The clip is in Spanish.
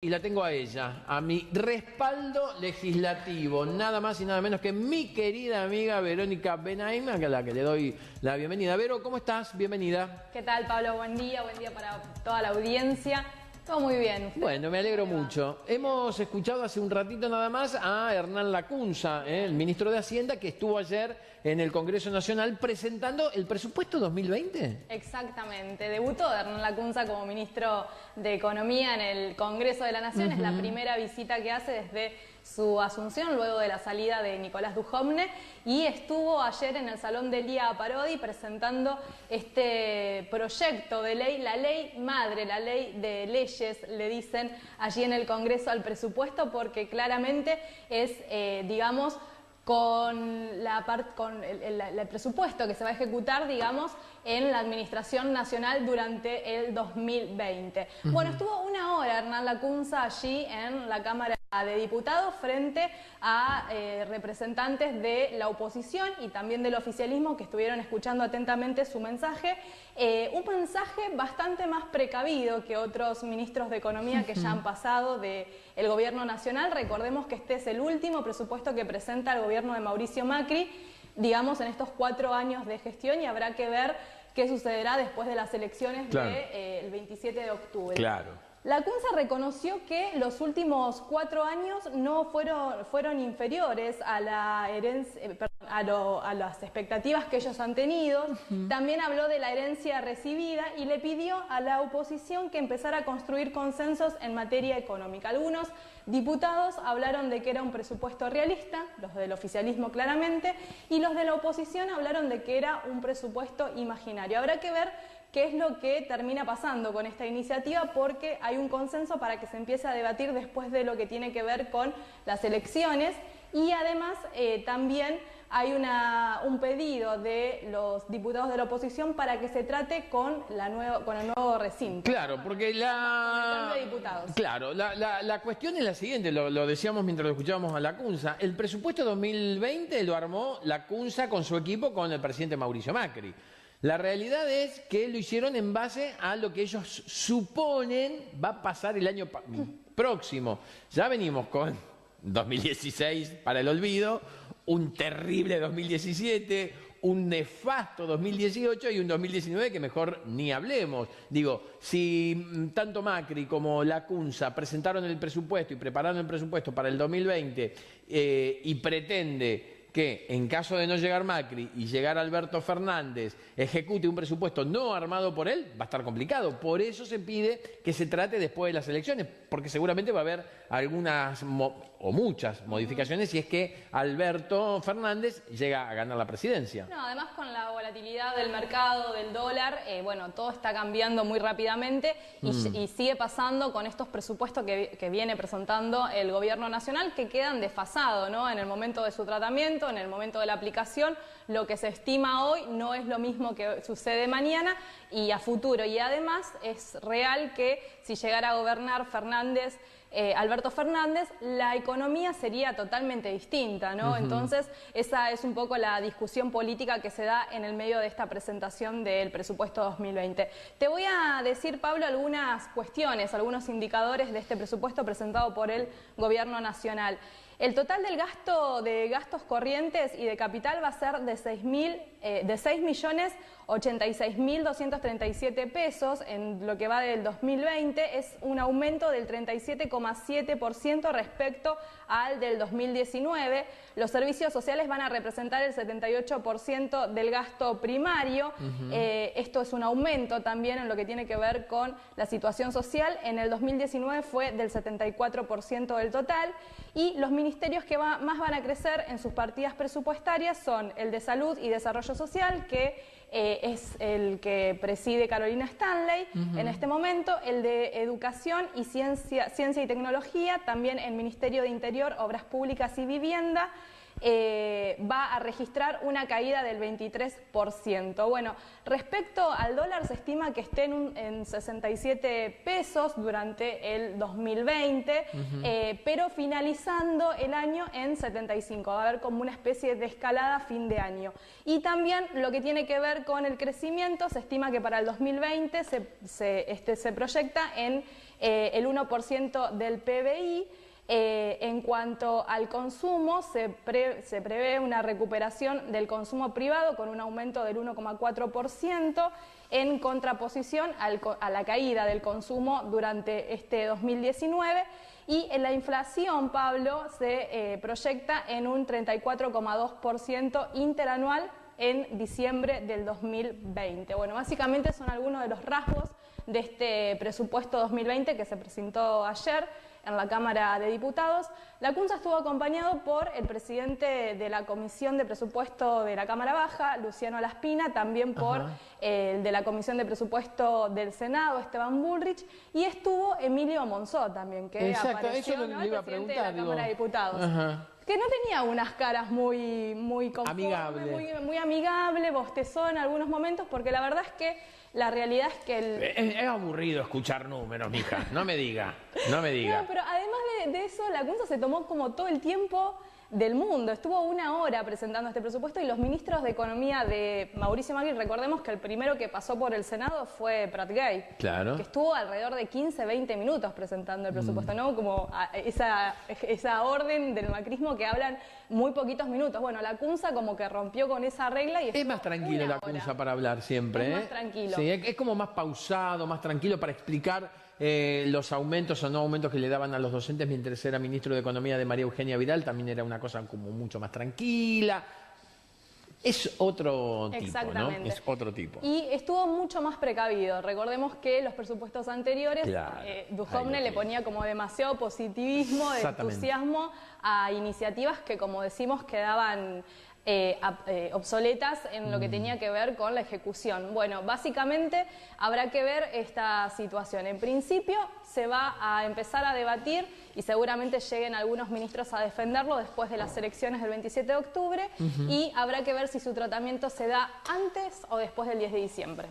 Y la tengo a ella, a mi respaldo legislativo, nada más y nada menos que mi querida amiga Verónica Benaim, a la que le doy la bienvenida. Vero, ¿cómo estás? Bienvenida. ¿Qué tal, Pablo? Buen día para toda la audiencia. Todo muy bien. ¿Usted? Bueno, me alegro mucho. Hemos escuchado hace un ratito nada más a Hernán Lacunza, el ministro de Hacienda, que estuvo ayer en el Congreso Nacional presentando el presupuesto 2020. Exactamente. Debutó Hernán Lacunza como ministro de Economía en el Congreso de la Nación. Es la primera visita que hace desde su asunción, luego de la salida de Nicolás Dujovne, y estuvo ayer en el Salón de Lía Parodi presentando este proyecto de ley, la ley madre, la ley de leyes, le dicen allí en el Congreso al presupuesto, porque claramente es, digamos, con el presupuesto que se va a ejecutar, digamos, en la Administración Nacional durante el 2020. Bueno, estuvo una hora Hernán Lacunza allí en la Cámara de Diputados frente a representantes de la oposición y también del oficialismo que estuvieron escuchando atentamente su mensaje. Un mensaje bastante más precavido que otros ministros de Economía que ya han pasado del Gobierno Nacional. Recordemos que este es el último presupuesto que presenta el gobierno de Mauricio Macri, digamos, en estos 4 años de gestión, y habrá que ver qué sucederá después de las elecciones del 27 de octubre. Claro. Lacunza reconoció que los últimos 4 años no fueron inferiores a la herencia, a las expectativas que ellos han tenido. También habló de la herencia recibida y le pidió a la oposición que empezara a construir consensos en materia económica. Algunos diputados hablaron de que era un presupuesto realista, los del oficialismo claramente, y los de la oposición hablaron de que era un presupuesto imaginario. Habrá que ver qué es lo que termina pasando con esta iniciativa, porque hay un consenso para que se empiece a debatir después de lo que tiene que ver con las elecciones, y además también hay un pedido de los diputados de la oposición para que se trate con el nuevo recinto. Claro, porque la cuestión es la siguiente, lo decíamos mientras lo escuchábamos a Lacunza. El presupuesto 2020 lo armó Lacunza con su equipo, con el presidente Mauricio Macri. La realidad es que lo hicieron en base a lo que ellos suponen va a pasar el año próximo. Ya venimos con 2016 para el olvido, un terrible 2017, un nefasto 2018 y un 2019 que mejor ni hablemos. Digo, si tanto Macri como Lacunza presentaron el presupuesto y prepararon el presupuesto para el 2020 y pretende que en caso de no llegar Macri y llegar Alberto Fernández ejecute un presupuesto no armado por él, va a estar complicado. Por eso se pide que se trate después de las elecciones, porque seguramente va a haber algunas o muchas modificaciones si es que Alberto Fernández llega a ganar la presidencia. No, además con la volatilidad del mercado, del dólar, bueno, todo está cambiando muy rápidamente y sigue pasando con estos presupuestos que viene presentando el Gobierno Nacional, que quedan desfasados, ¿no? En el momento de su tratamiento, en el momento de la aplicación, lo que se estima hoy no es lo mismo que sucede mañana y a futuro. Y además es real que si llegara a gobernar Alberto Fernández, la economía sería totalmente distinta, ¿no? Entonces, esa es un poco la discusión política que se da en el medio de esta presentación del presupuesto 2020. Te voy a decir, Pablo, algunas cuestiones, algunos indicadores de este presupuesto presentado por el Gobierno Nacional. El total del gasto de gastos corrientes y de capital va a ser de 6.086.237 pesos en lo que va del 2020. Es un aumento del 37,7% respecto al del 2019. Los servicios sociales van a representar el 78% del gasto primario. Esto es un aumento también en lo que tiene que ver con la situación social. En el 2019 fue del 74% del total, y los ministerios que más van a crecer en sus partidas presupuestarias son el de Salud y Desarrollo Social, que es el que preside Carolina Stanley en este momento, el de Educación y Ciencia y Tecnología, también el Ministerio de Interior, Obras Públicas y Vivienda, va a registrar una caída del 23%. Bueno, respecto al dólar, se estima que esté en 67 pesos durante el 2020, pero finalizando el año en 75. Va a haber como una especie de escalada a fin de año. Y también lo que tiene que ver con el crecimiento, se estima que para el 2020 se proyecta en el 1% del PBI. En cuanto al consumo, se prevé una recuperación del consumo privado con un aumento del 1,4% en contraposición a la caída del consumo durante este 2019. Y en la inflación, Pablo, se proyecta en un 34,2% interanual en diciembre del 2020. Bueno, básicamente son algunos de los rasgos de este presupuesto 2020 que se presentó ayer en la Cámara de Diputados. La CUNSA estuvo acompañado por el presidente de la Comisión de Presupuesto de la Cámara Baja, Luciano Laspina, también por el de la Comisión de Presupuesto del Senado, Esteban Bullrich, y estuvo Emilio Monzó también, que apareció, eso ¿no? le iba El a presidente preguntar, de la Cámara de Diputados. Que No tenía unas caras muy conformes, muy amigable, bostezó en algunos momentos, porque la verdad es que la realidad es que Es aburrido escuchar números, mija, no me diga. No, pero además de eso, la CUNSA se tomó como todo el tiempo del mundo. Estuvo 1 hora presentando este presupuesto y los ministros de Economía de Mauricio Macri, recordemos que el primero que pasó por el Senado fue Prat Gay, Claro. que estuvo alrededor de 15-20 minutos presentando el presupuesto, ¿no? Como esa orden del macrismo que hablan muy poquitos minutos. Bueno, la CUNSA como que rompió con esa regla y Es más tranquilo la CUNSA para hablar siempre. Es más tranquilo. Sí, es como más pausado, más tranquilo para explicar los aumentos o no aumentos que le daban a los docentes mientras era ministro de Economía de María Eugenia Vidal. También era una cosa como mucho más tranquila. Es otro tipo, ¿no? Es otro tipo. Y estuvo mucho más precavido. Recordemos que los presupuestos anteriores, Duhovne le ponía como demasiado positivismo, de entusiasmo a iniciativas que, como decimos, quedaban obsoletas en lo que tenía que ver con la ejecución. Bueno, básicamente habrá que ver esta situación. En principio se va a empezar a debatir y seguramente lleguen algunos ministros a defenderlo después de las elecciones del 27 de octubre y habrá que ver si su tratamiento se da antes o después del 10 de diciembre.